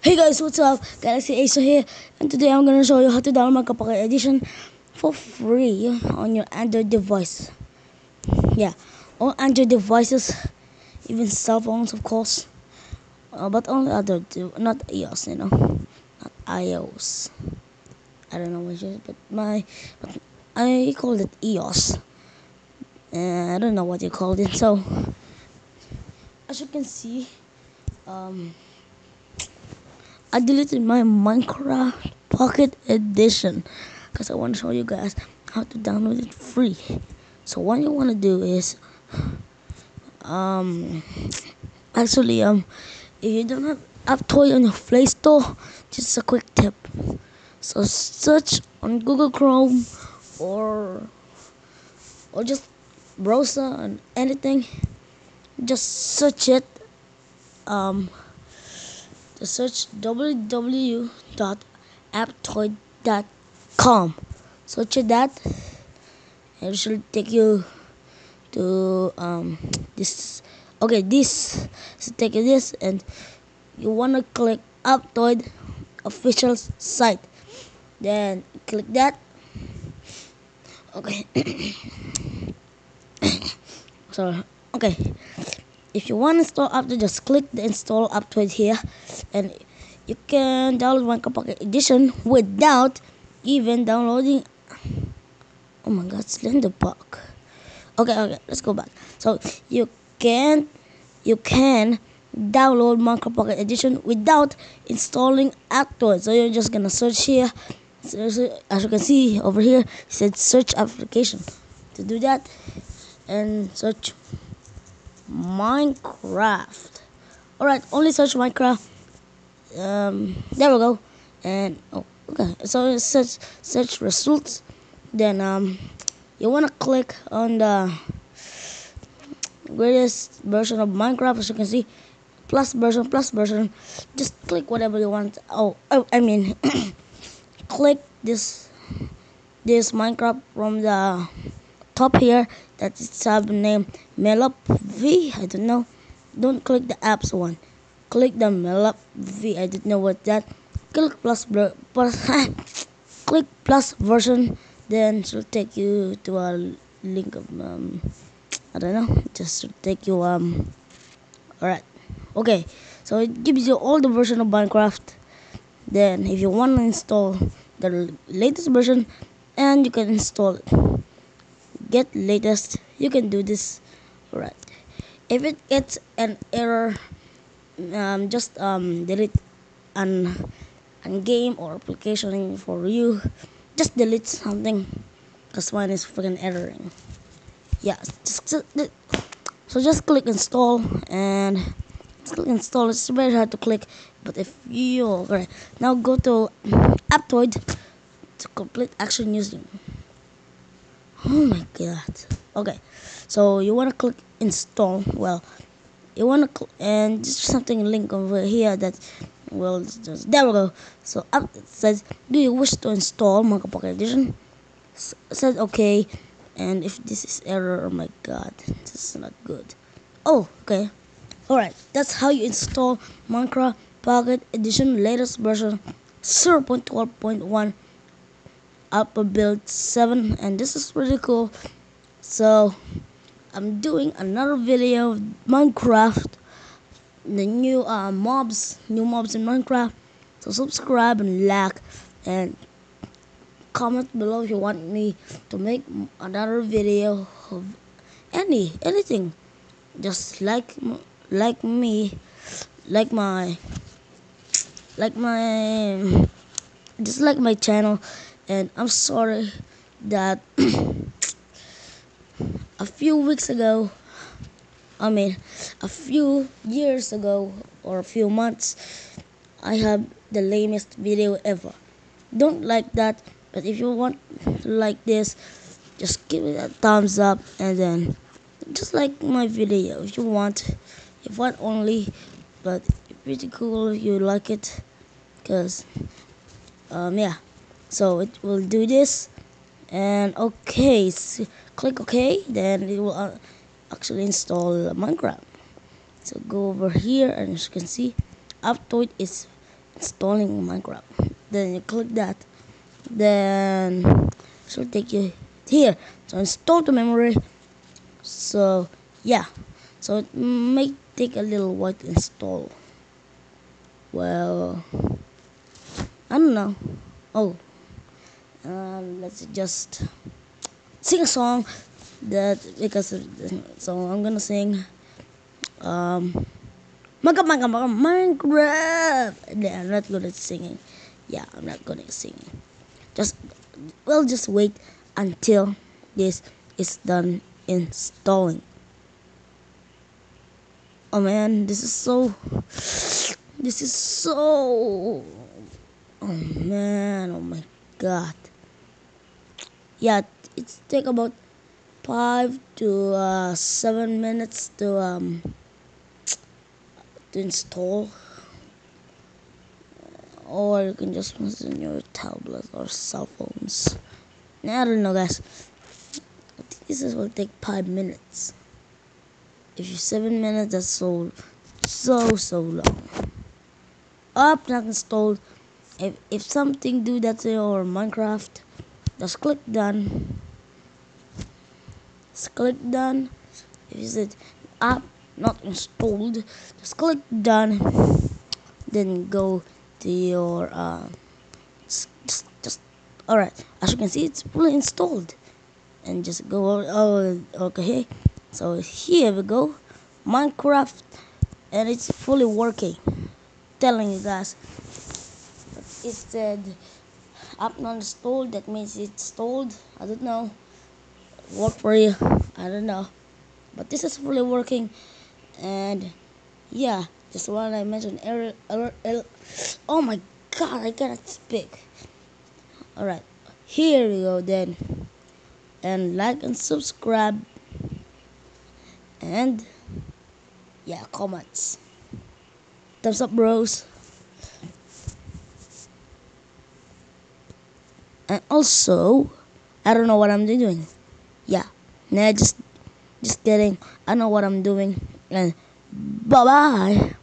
Hey guys, what's up? Galaxy Ace here, and today I'm gonna show you how to download Kapaka Edition for free on your Android device. Yeah, all Android devices, even cell phones, of course, but only Android, not iOS, not iOS. I don't know which is, but I called it iOS. I don't know what you called it. So, as you can see, um, I deleted my Minecraft Pocket Edition because I want to show you guys how to download it free. So what you want to do is um actually if you don't have Aptoide on your Play Store, just a quick tip. So search on Google Chrome or just browser and anything. Just search it. Um, just search www.aptoide.com. Search that, and it should take you to this. Okay, this should take you this, and you wanna click Aptoide official site. Then click that. Okay, sorry. Okay, if you want to install Aptoide, just click the install Aptoide here, and you can download Minecraft Pocket Edition without even downloading. Oh my God, Slender Park. Okay, let's go back. So you can download Minecraft Pocket Edition without installing Aptoide. So you're just gonna search here. So, as you can see over here, it said search application. To do that, and search Minecraft. Alright, only search Minecraft. There we go. And okay. So search results. Then you wanna click on the greatest version of Minecraft. As you can see, plus version. Just click whatever you want. I mean, click this Minecraft from the top here that it's have name Melop V. I don't know. Don't click the apps one. Click the Melop V. I don't know what that. Click click plus version. Then it will take you to a link of I don't know. Just to take you Alright. Okay. So it gives you all the version of Minecraft. Then if you want to install the latest version, and you can install it. Get latest, you can do this. Alright. If it gets an error, just delete an game or application for you. Just delete something, cause mine is freaking erroring. Yeah, so just click install, and click install. It's very hard to click, but if you okay, now go to Aptoide to complete action using. Oh my God. Okay, so you wanna click install. Well, you wanna and just something link over here that just there we go. So up it says, do you wish to install Minecraft Pocket Edition? Said okay, and if this is error, oh my God, this is not good. Oh, okay. Alright, that's how you install Minecraft Pocket Edition latest version 0.12.1 Alpha Build 7, and this is pretty cool. So I'm doing another video of Minecraft, the new new mobs in Minecraft. So subscribe and like, and comment below if you want me to make another video of anything. Just like me, like my like my just like my channel. And I'm sorry that a few weeks ago, I mean a few years ago or a few months, I have the lamest video ever. Don't like that, but if you want to like this, just give it a thumbs up, and then just like my video if you want. If want only, but pretty cool if you like it, because yeah. So it will do this, and okay, click OK, then it will actually install Minecraft. So go over here, and as you can see, Aptoide is installing Minecraft. Then you click that, then it should take you here. So install to memory. So yeah, so it may take a little while to install. Well, I don't know. Oh, let's just sing a song that because so I'm gonna sing Minecraft. I'm not good at singing. Yeah, I'm not good at singing. Just we'll just wait until this is done installing. Oh man, this is so oh man, oh my god. Yeah, it's take about 5 to 7 minutes to install, or you can just use it on your tablet or cell phones. I don't know, guys. I think this will take 5 minutes. If you 7 minutes, that's so long. Up, not installed. If something do that to your Minecraft, just click done. Just click done. If you said app not installed, just click done. Then go to your just all right. As you can see, it's fully installed. And just go. Oh, okay. So here we go, Minecraft, and it's fully working. Telling you guys, it said app not installed. That means it's installed. I don't know. Work for you. I don't know. But this is fully working, and yeah, just what I mentioned. Oh my god, I cannot speak. All right, here we go then, and like and subscribe, and yeah, comments, thumbs up, bros, and also I don't know what I'm doing. Yeah, nah, just kidding. I know what I'm doing, and bye bye.